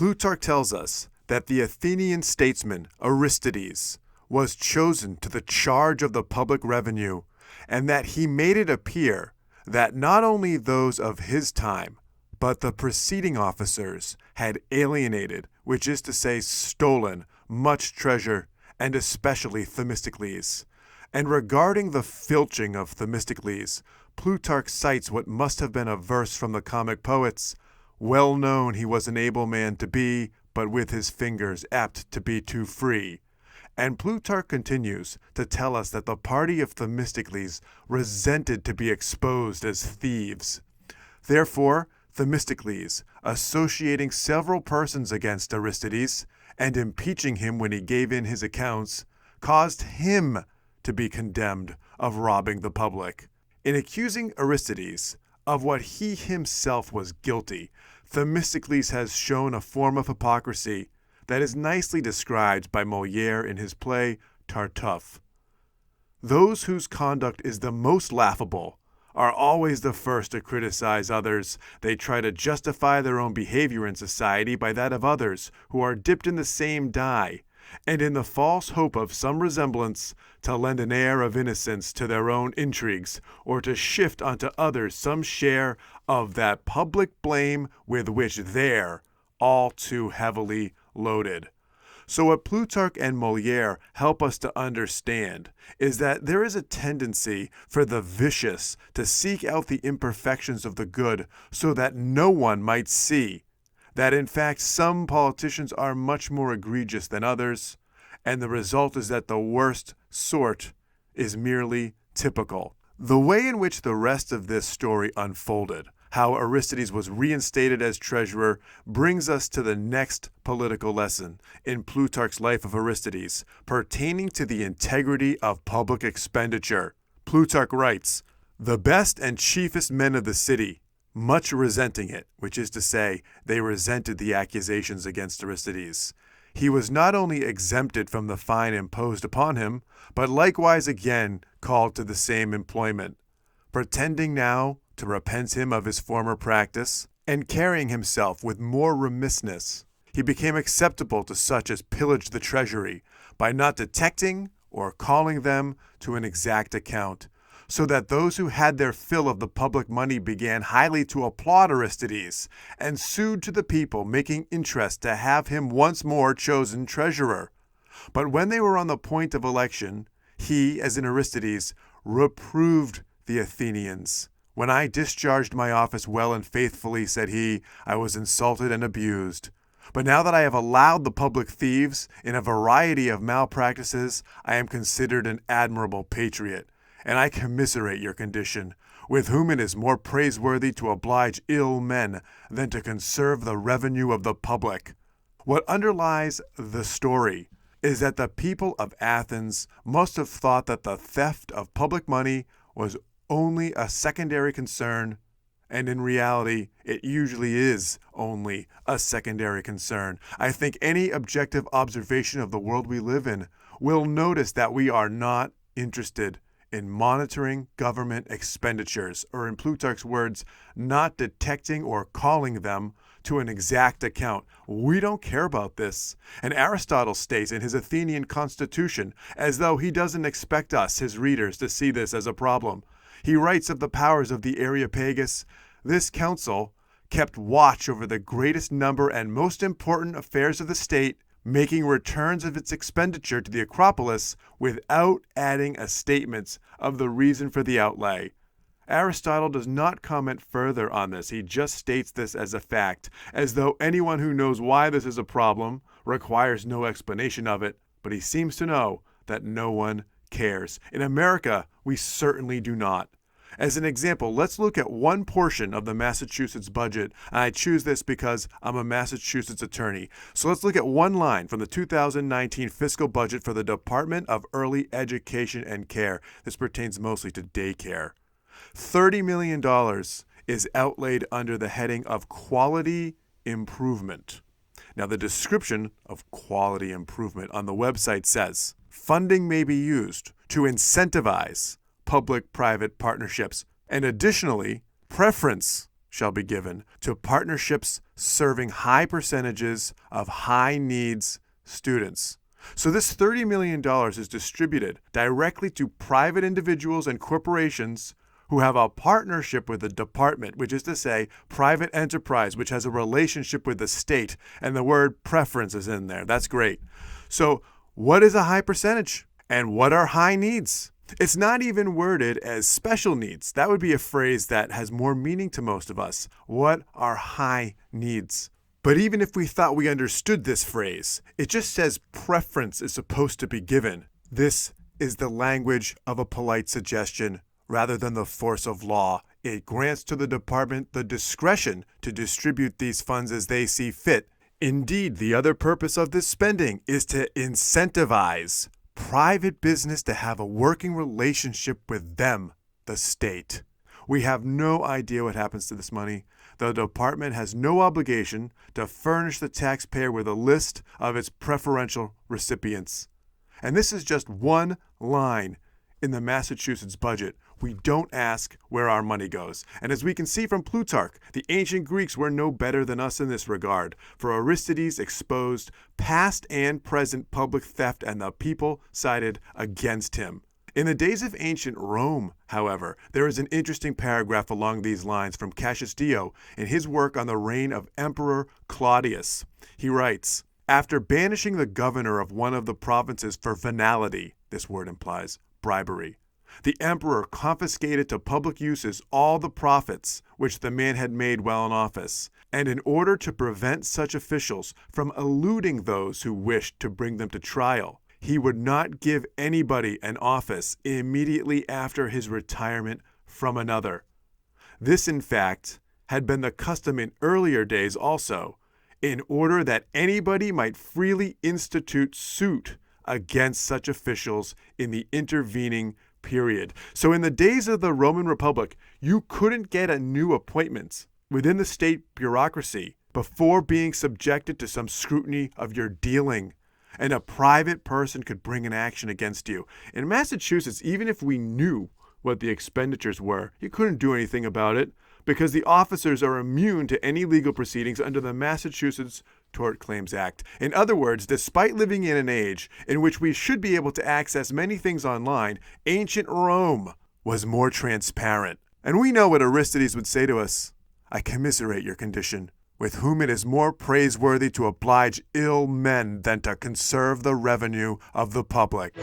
Plutarch tells us that the Athenian statesman Aristides was chosen to the charge of the public revenue, and that he made it appear that not only those of his time, but the preceding officers had alienated, which is to say stolen, much treasure, and especially Themistocles. And regarding the filching of Themistocles, Plutarch cites what must have been a verse from the comic poets: "Well known he was an able man to be, but with his fingers apt to be too free." And Plutarch continues to tell us that the party of Themistocles resented to be exposed as thieves. Therefore, Themistocles, associating several persons against Aristides and impeaching him when he gave in his accounts, caused him to be condemned of robbing the public. In accusing Aristides of what he himself was guilty, Themistocles has shown a form of hypocrisy that is nicely described by Moliere in his play Tartuffe. Those whose conduct is the most laughable are always the first to criticize others. They try to justify their own behavior in society by that of others who are dipped in the same dye, and in the false hope of some resemblance, to lend an air of innocence to their own intrigues, or to shift onto others some share of that public blame with which they're all too heavily loaded. So what Plutarch and Moliere help us to understand is that there is a tendency for the vicious to seek out the imperfections of the good so that no one might see that in fact some politicians are much more egregious than others, and the result is that the worst sort is merely typical. The way in which the rest of this story unfolded, how Aristides was reinstated as treasurer, brings us to the next political lesson in Plutarch's Life of Aristides, pertaining to the integrity of public expenditure. Plutarch writes, "The best and chiefest men of the city, much resenting it," which is to say, they resented the accusations against Aristides, "he was not only exempted from the fine imposed upon him, but likewise again called to the same employment, pretending now to repent him of his former practice, and carrying himself with more remissness, he became acceptable to such as pillaged the treasury, by not detecting or calling them to an exact account, so that those who had their fill of the public money began highly to applaud Aristides, and sued to the people, making interest to have him once more chosen treasurer. But when they were on the point of election, he, as in Aristides, reproved the Athenians. 'When I discharged my office well and faithfully,' said he, 'I was insulted and abused. But now that I have allowed the public thieves in a variety of malpractices, I am considered an admirable patriot, and I commiserate your condition, with whom it is more praiseworthy to oblige ill men than to conserve the revenue of the public.'" What underlies the story is that the people of Athens must have thought that the theft of public money was only a secondary concern, and in reality, it usually is only a secondary concern. I think any objective observation of the world we live in will notice that we are not interested in monitoring government expenditures, or in Plutarch's words, not detecting or calling them to an exact account. We don't care about this. And Aristotle states in his Athenian constitution, as though he doesn't expect us, his readers, to see this as a problem. He writes of the powers of the Areopagus, "This council kept watch over the greatest number and most important affairs of the state, making returns of its expenditure to the Acropolis without adding a statement of the reason for the outlay." Aristotle does not comment further on this. He just states this as a fact, as though anyone who knows why this is a problem requires no explanation of it, but he seems to know that no one cares. In America, we certainly do not. As an example, let's look at one portion of the Massachusetts budget, and I choose this because I'm a Massachusetts attorney. So let's look at one line from the 2019 fiscal budget for the Department of Early Education and Care. This pertains mostly to daycare. $30 million is outlaid under the heading of quality improvement. Now, the description of quality improvement on the website says, "Funding may be used to incentivize public-private partnerships, and additionally, preference shall be given to partnerships serving high percentages of high needs students. So this $30 million is distributed directly to private individuals and corporations who have a partnership with the department, which is to say, private enterprise, which has a relationship with the state, and the word preference is in there. That's great. So what is a high percentage? And what are high needs? It's not even worded as special needs. That would be a phrase that has more meaning to most of us. What are high needs? But even if we thought we understood this phrase, it just says preference is supposed to be given. This is the language of a polite suggestion rather than the force of law. It grants to the department the discretion to distribute these funds as they see fit. Indeed, the other purpose of this spending is to incentivize private business to have a working relationship with them, the state. We have no idea what happens to this money. The department has no obligation to furnish the taxpayer with a list of its preferential recipients. And this is just one line in the Massachusetts budget. We don't ask where our money goes. And as we can see from Plutarch, the ancient Greeks were no better than us in this regard, for Aristides exposed past and present public theft, and the people sided against him. In the days of ancient Rome, however, there is an interesting paragraph along these lines from Cassius Dio in his work on the reign of Emperor Claudius. He writes, "After banishing the governor of one of the provinces for venality," this word implies bribery, "the emperor confiscated to public uses all the profits which the man had made while in office, and in order to prevent such officials from eluding those who wished to bring them to trial, he would not give anybody an office immediately after his retirement from another." This, in fact, had been the custom in earlier days also, in order that anybody might freely institute suit against such officials in the intervening period. So in the days of the Roman Republic, you couldn't get a new appointment within the state bureaucracy before being subjected to some scrutiny of your dealing, and a private person could bring an action against you. In Massachusetts, even if we knew what the expenditures were, you couldn't do anything about it because the officers are immune to any legal proceedings under the Massachusetts Tort Claims Act. In other words, despite living in an age in which we should be able to access many things online, ancient Rome was more transparent. And we know what Aristides would say to us: "I commiserate your condition, with whom it is more praiseworthy to oblige ill men than to conserve the revenue of the public."